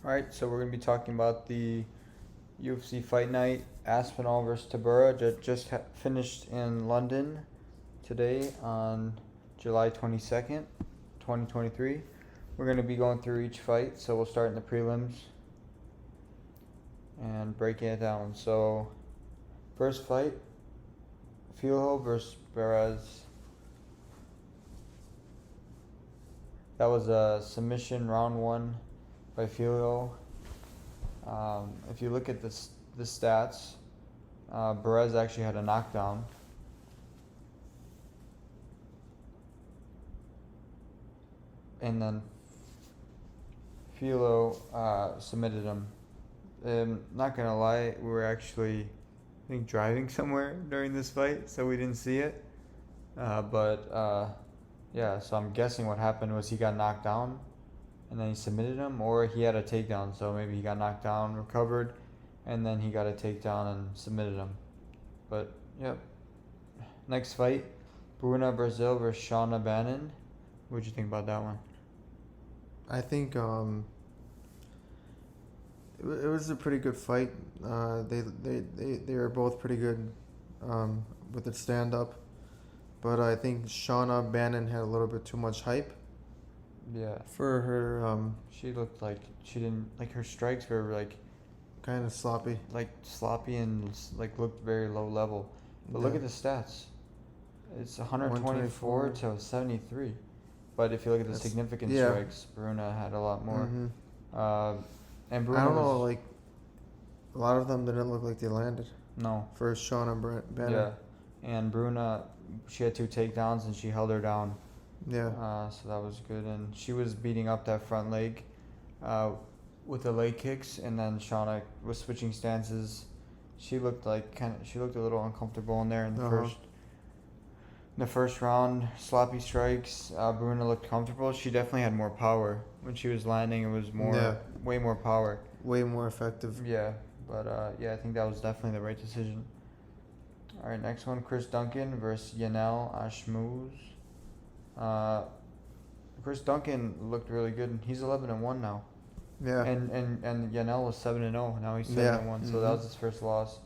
Alright, so we're going to be talking about the UFC Fight Night, Aspinall versus Tybura, that just finished in London today on July 22nd, 2023. We're going to be going through each fight, so we'll start in the prelims and breaking it down. So, first fight, Filho versus Perez. That was a submission round one by Filho. If you look at the stats, Perez actually had a knockdown. And then Filho submitted him. Not gonna lie, we were actually, I think, driving somewhere during this fight, so we didn't see it. Yeah, so I'm guessing what happened was he got knocked down and then he submitted him, or he had a takedown, so maybe he got knocked down, recovered, and then he got a takedown and submitted him. But, yep. Next fight, Bruna Brazil versus Shauna Bannon. What'd you think about that one? I think it was a pretty good fight. They were both pretty good with the stand up, but I think Shauna Bannon had a little bit too much hype. Yeah. For her, she looked like she didn't, like, her strikes were like kind of sloppy. Like sloppy and like looked very low level. But look at the stats. It's 124 to 73. But if you look at the significant strikes, Bruna had a lot more. Mm-hmm. And Bruna, I don't know, like, a lot of them didn't look like they landed. No. For Shauna Bannon. Yeah. And Bruna, she had 2 takedowns and she held her down. Yeah. So that was good. And she was beating up that front leg with the leg kicks. And then Shauna was switching stances. She looked like she looked a little uncomfortable in there in the first round. Sloppy strikes. Bruna looked comfortable. She definitely had more power when she was landing. It was way more power, way more effective. Yeah, but I think that was definitely the right decision. All right, next one, Chris Duncan versus Yanel Ashmouz. Chris Duncan looked really good. He's 11-1 now. Yeah. And Yanel was 7-0. Now he's 7-1. So that was his first loss.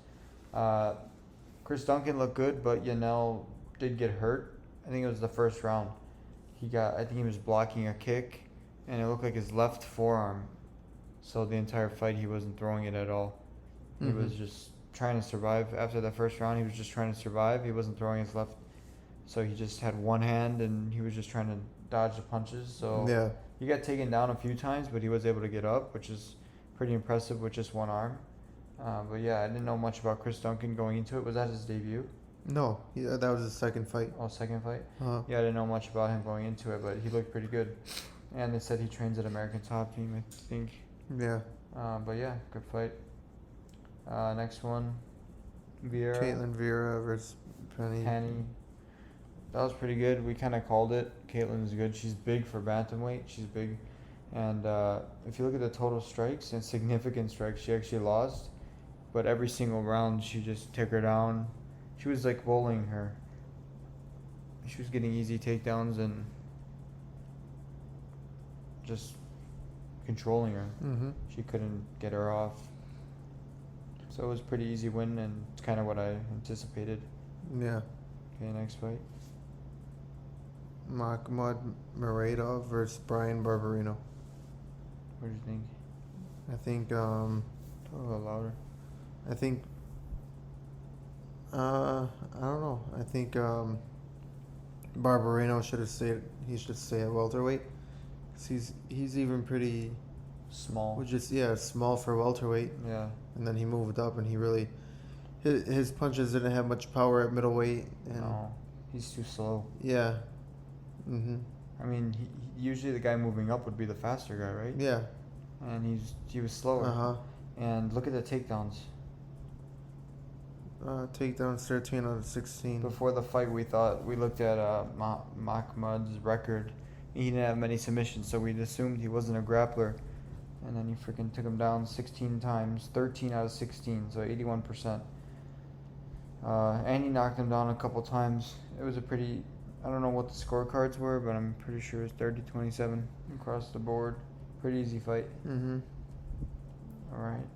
Chris Duncan looked good, but Yanel did get hurt. I think it was the first round. I think he was blocking a kick, and it looked like his left forearm. So the entire fight, he wasn't throwing it at all. He was just trying to survive. After the first round, he was just trying to survive. He wasn't throwing his left. So he just had one hand, and he was just trying to dodge the punches. So he got taken down a few times, but he was able to get up, which is pretty impressive with just one arm. But yeah, I didn't know much about Chris Duncan going into it. Was that his debut? No, that was his second fight. Oh, second fight? Uh-huh. Yeah, I didn't know much about him going into it, but he looked pretty good. And they said he trains at American Top Team, I think. Yeah. But yeah, good fight. Next one, Caitlin Vera versus Penny. That was pretty good. We kind of called it. Caitlin's good. She's big for bantamweight. She's big. And if you look at the total strikes and significant strikes, she actually lost. But every single round, she just took her down. She was like bowling her. She was getting easy takedowns and just controlling her. She couldn't get her off. So it was a pretty easy win, and it's kind of what I anticipated. Yeah. Okay, next fight. Mahmoud Muradov versus Brian Barberino. What do you think? I think a little louder. I think I don't know. I think Barberino should have stayed. He should stay at welterweight. 'Cause he's even pretty small. Small for welterweight. Yeah. And then he moved up, and he really his punches didn't have much power at middleweight. And no, he's too slow. Yeah. I mean, usually the guy moving up would be the faster guy, right? Yeah. And he was slower. And look at the takedowns. Takedowns 13 out of 16. Before the fight, we looked at Mahmoud's record. He didn't have many submissions, so we'd assumed he wasn't a grappler. And then he freaking took him down 16 times, 13 out of 16, so 81%. And he knocked him down a couple times. It was a pretty, I don't know what the scorecards were, but I'm pretty sure it was 30-27 across the board. Pretty easy fight. All right.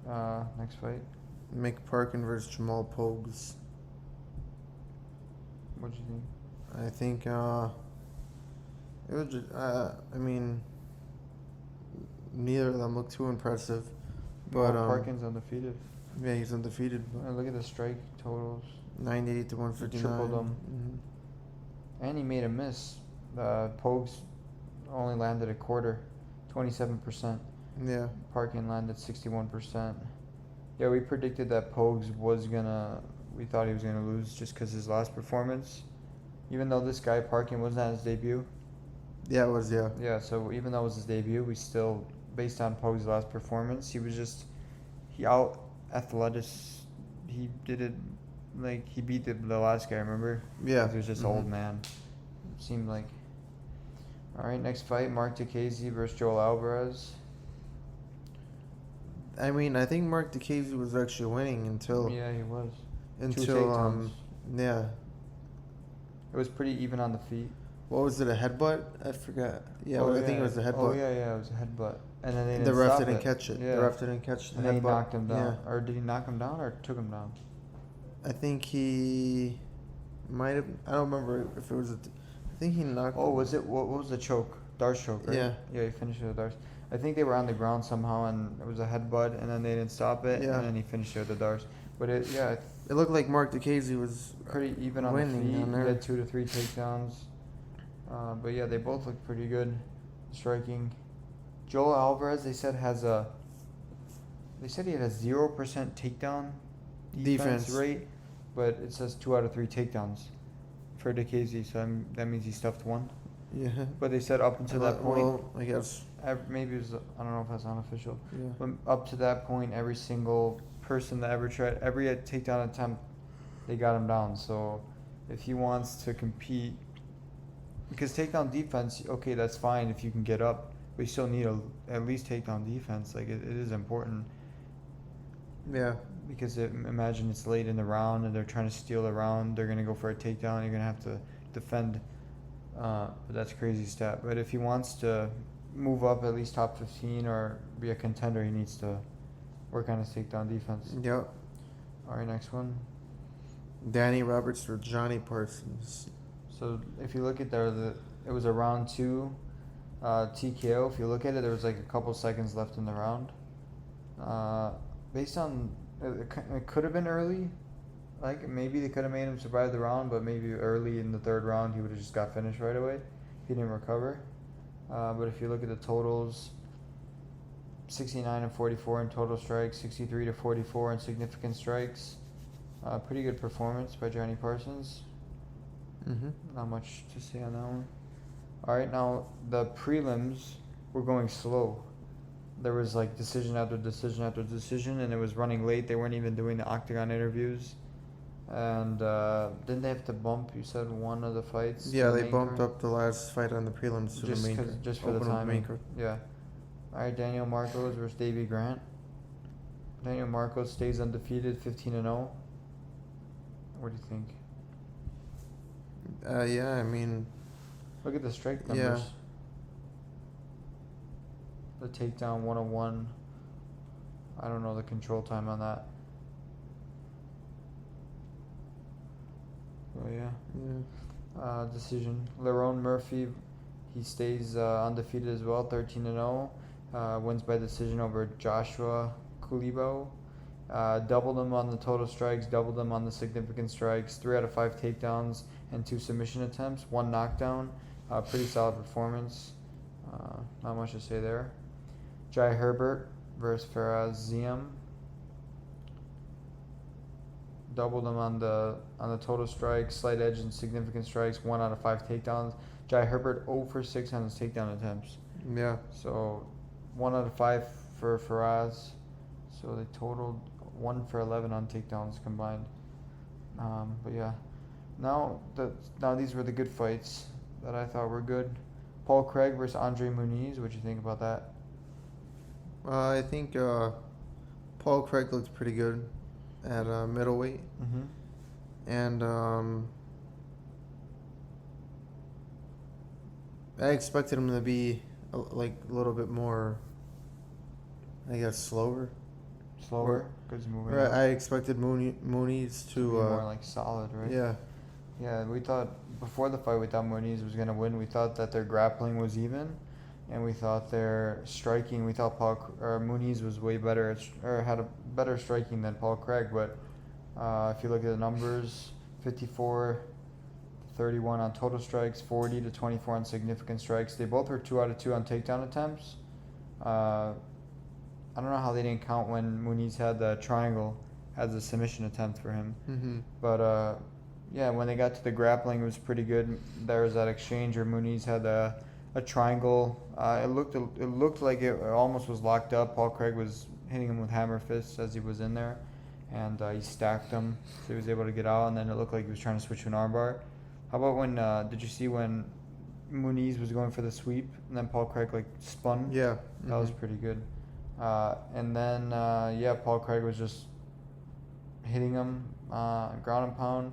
Next fight. Mick Parkin versus Jamal Pogues. What do you think? I think it was. I mean, neither of them look too impressive, but Parkin's undefeated. yeah, he's undefeated. And look at the strike totals. 98 to 159. Tripled them. And he made a miss. Pogues only landed a quarter, 27%. Yeah. Parkin landed 61%. Yeah, we predicted that Pogues was gonna. We thought he was gonna lose just because his last performance. Even though this guy Parkin wasn't at his debut. Yeah, it was. Yeah. Yeah, so even though it was his debut, we still, based on Pogues' last performance, he out athletic. He did it like he beat the last guy. Remember? Yeah. He was just old man. Seemed like. All right, next fight: Mark DeCasey versus Joel Alvarez. I mean, I think Mark DeCasey was actually winning until. Yeah, he was. Until yeah. It was pretty even on the feet. What was it? A headbutt? I forgot. Yeah, I think it was a headbutt. Oh yeah, it was a headbutt. And then they didn't the ref stop didn't it. catch it. Yeah. The ref didn't catch the and headbutt. they knocked him down. Yeah. Or did he knock him down or took him down? I think he might have. I don't remember if it was. I think he knocked. Oh, was it? What was the choke? Darce choke, right? Yeah. Yeah, he finished it with Darce. I think they were on the ground somehow, and it was a headbutt, and then they didn't stop it, Yeah. and then he finished it with the Darce. But It looked like Mark DeCasey was pretty even on winning the feet. on there. He had 2 to 3 takedowns. But yeah, they both looked pretty good, striking. Joel Alvarez, they said he had a 0% takedown defense rate, but it says 2 out of 3 takedowns for DeCasey, so that means he stuffed one. Yeah. But they said up until that point, Well, I guess. maybe it was, I don't know if that's unofficial, Yeah. but up to that point, every single person that ever tried, every takedown attempt, they got him down. So if he wants to compete, because takedown defense, okay, that's fine if you can get up, but you still need at least takedown defense. Like it is important. Yeah. Because imagine it's late in the round and they're trying to steal the round, they're gonna go for a takedown. You're gonna have to defend. But that's a crazy stat. But if he wants to move up at least top 15 or be a contender, he needs to work on his takedown defense. Yep. All right, next one. Danny Roberts or Johnny Parsons. So if you look at there, it was a round 2 TKO. If you look at it, there was like a couple seconds left in the round. Based on it could have been early. Like maybe they could have made him survive the round, but maybe early in the 3rd round he would have just got finished right away. He didn't recover. But if you look at the totals, 69 and 44 in total strikes, 63 to 44 in significant strikes. Pretty good performance by Johnny Parsons. Not much to say on that one. All right, now the prelims were going slow. There was like decision after decision after decision, and it was running late. They weren't even doing the octagon interviews. And didn't they have to bump? You said one of the fights. Yeah, they bumped up the last fight on the prelims to the main card. Just for the timing. Yeah. All right, Daniel Marcos versus Davey Grant. Daniel Marcos stays undefeated, 15-0. What do you think? Yeah, I mean. Look at the strike numbers. Yeah. The takedown 101. I don't know the control time on that. Oh yeah. Decision. Lerone Murphy, he stays undefeated as well, 13-0. Wins by decision over Joshua Kulibo. Doubled him on the total strikes, doubled him on the significant strikes. 3 out of 5 takedowns and 2 submission attempts, 1 knockdown. Pretty solid performance. Not much to say there. Jai Herbert versus Faraz Ziam. Doubled him on the total strikes, slight edge and significant strikes, 1 out of 5 takedowns. Jai Herbert 0 for 6 on his takedown attempts. Yeah. So 1 out of 5 for Faraz. So they totaled 1 for 11 on takedowns combined. But yeah, now these were the good fights that I thought were good. Paul Craig versus Andre Muniz. What do you think about that? I think Paul Craig looked pretty good at middleweight. And I expected him to be a little bit more, I guess, slower. slower because moving. Right, Up. I expected Muniz to Be more like solid, right? yeah. Yeah, we thought before the fight we thought Muniz was gonna win. We thought that their grappling was even, and we thought their striking. We thought Muniz was way better or had a better striking than Paul Craig. But if you look at the numbers, 54, 31 on total strikes, 40 to 24 on significant strikes. They both were 2 out of 2 on takedown attempts. I don't know how they didn't count when Muniz had the triangle as a submission attempt for him. Mm-hmm. But yeah, when they got to the grappling, it was pretty good. There was that exchange where Muniz had a triangle. It looked like it almost was locked up. Paul Craig was hitting him with hammer fists as he was in there, and he stacked him, so he was able to get out. And then it looked like he was trying to switch to an armbar. How about when? Did you see when Muniz was going for the sweep and then Paul Craig like spun? Yeah, That was pretty good. And then yeah, Paul Craig was just hitting him ground and pound.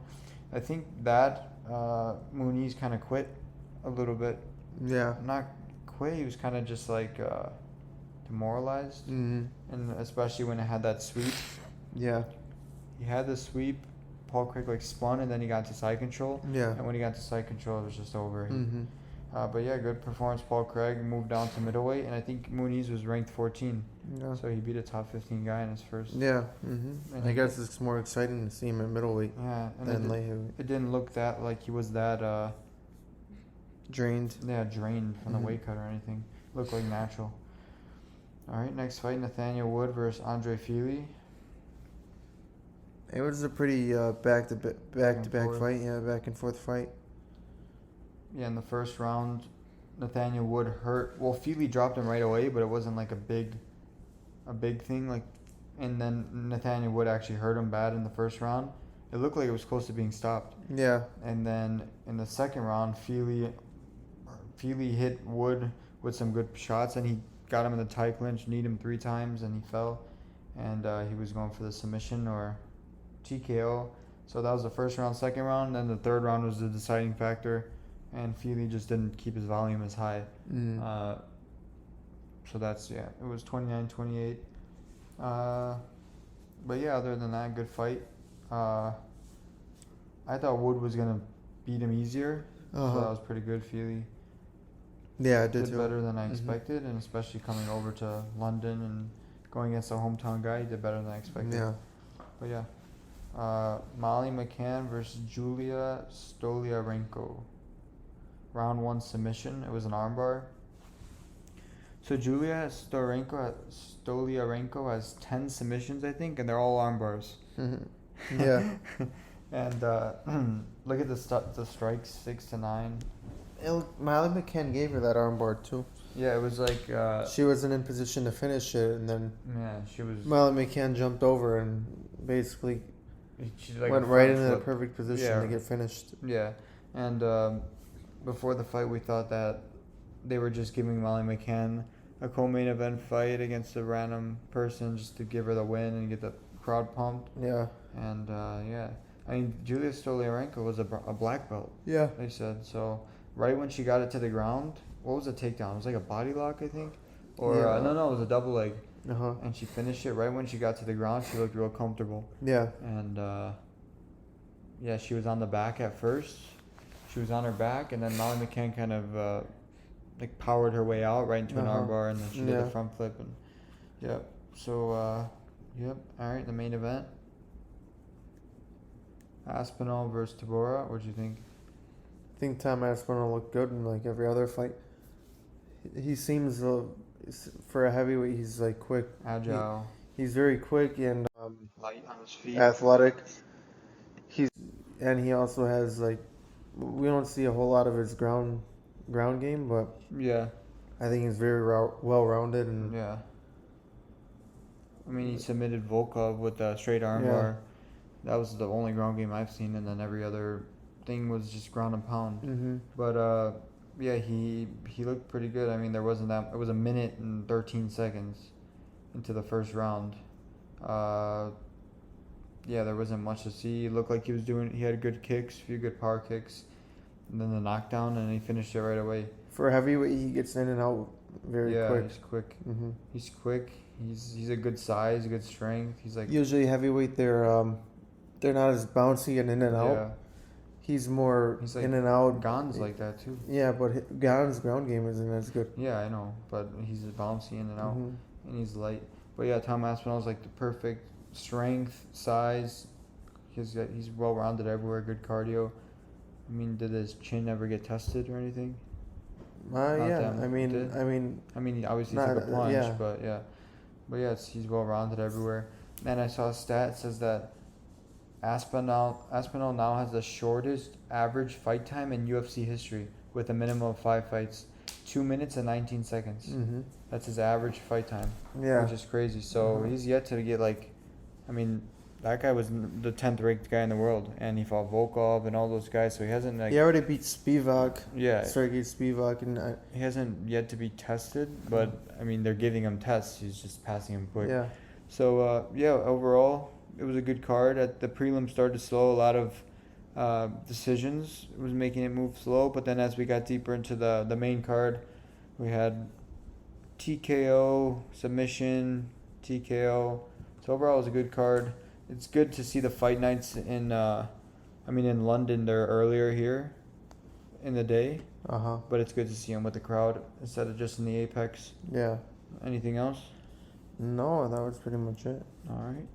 I think that Muniz kind of quit a little bit. Yeah. Not quit. He was kind of just like demoralized, Mm-hmm. and especially when it had that sweep. Yeah. He had the sweep. Paul Craig like spun, and then he got to side control. Yeah. And when he got to side control, it was just over. Mm-hmm. But yeah, good performance. Paul Craig moved down to middleweight, and I think Muniz was ranked 14. Yeah. So he beat a top 15 guy in his first. Yeah. Mm-hmm. And I guess it's more exciting to see him at middleweight Yeah, and than light heavyweight. it didn't look that like he was that Drained. drained from the Mhm. weight cut or anything. Looked like natural. All right, next fight: Nathaniel Wood versus Andre Fili. It was a pretty back to back forth. fight. Yeah, back and forth fight. Yeah, in the first round, Nathaniel Wood hurt. Well, Fili dropped him right away, but it wasn't like a big thing. Like, and then Nathaniel Wood actually hurt him bad in the first round. It looked like it was close to being stopped. Yeah. And then in the second round, Fili hit Wood with some good shots, and he got him in the tie clinch, kneed him 3 times, and he fell. And he was going for the submission or TKO. So that was the first round. Second round, then the third round was the deciding factor, and Fili just didn't keep his volume as high. Mm. So that's, yeah, it was 29-28. But yeah, other than that, good fight. I thought Wood was going to beat him easier, so that was pretty good. Fili Yeah, I did did too. better than I expected, and especially coming over to London and going against a hometown guy, he did better than I expected. Yeah. But yeah, Molly McCann versus Julia Stoliarenko. Round 1 submission. It was an armbar. So Julia Stoliarenko has 10 submissions, I think, and they're all armbars. Mm-hmm. Yeah. And look at the strikes, 6 to 9. Molly McCann gave her that armbar too. Yeah, it was like She wasn't in position to finish it, and then yeah, she was. Molly McCann jumped over and basically She did like went a right front into the flip. perfect position Yeah. to get finished. Yeah, and before the fight, we thought that they were just giving Molly McCann a co-main event fight against a random person just to give her the win and get the crowd pumped. Yeah. And yeah, I mean, Julia Stoliarenko was a black belt. Yeah. They said so. Right when she got it to the ground, what was the takedown? It was like a body lock, I think, or Yeah. no, it was a double leg. Uh-huh. And she finished it right when she got to the ground. She looked real comfortable. Yeah. And yeah, she was on the back at first. She was on her back, and then Molly McCann kind of like powered her way out right into an Uh-huh. armbar, and then she did Yeah. the front flip. And yep. So yep. All right, the main event. Aspinall versus Tybura. What'd you think? I think Tom Aspinall looked good in like every other fight. He seems for a heavyweight, he's like quick. Agile, He's very quick and light on his feet. athletic. He also has like, we don't see a whole lot of his ground game, but Yeah. I think he's very well rounded and Yeah. I mean, he submitted Volkov with a straight armbar. That was the only ground game I've seen, and then every other thing was just ground and pound. Mm-hmm. But yeah, he looked pretty good. I mean, there wasn't that. It was a minute and 13 seconds into the first round. Yeah, there wasn't much to see. It looked like he had good kicks, a few good power kicks, and then the knockdown, and he finished it right away. For a heavyweight, he gets in and out very Yeah, quick. he's quick. Hmm. He's quick. He's a good size, good strength. He's like Usually heavyweight, they're not as bouncy and in and out. yeah. He's more He's like in and out. Gon's like that too. Yeah, but Gan's ground game isn't as good. Yeah, I know, but he's bouncy in and out, Hmm. and he's light. But yeah, Tom Aspinall's like the perfect strength, size. He's well rounded everywhere. Good cardio. I mean, did his chin ever get tested or anything? Not Yeah. that I mean, did? I mean, I mean, he obviously not took a plunge, yeah. but yeah, he's well rounded everywhere. And I saw a stat says that Aspinall now has the shortest average fight time in UFC history with a minimum of 5 fights, 2 minutes and 19 seconds. Hmm. That's his average fight time, Yeah. which is crazy. So Mhm. he's yet to get like, I mean, that guy was the 10th ranked guy in the world, and he fought Volkov and all those guys. So he hasn't like He already beat Spivak. yeah, Sergey Spivak, and he hasn't yet to be tested. But I mean, they're giving him tests. He's just passing him quick. yeah. So yeah, overall it was a good card. At the prelim started slow, a lot of decisions. It was making it move slow, but then as we got deeper into the main card, we had TKO, submission, TKO. So overall it was a good card. It's good to see the fight nights in in London they're earlier here in the day, Uh-huh. but it's good to see them with the crowd instead of just in the Apex. Yeah. Anything else? No, that was pretty much it. All right.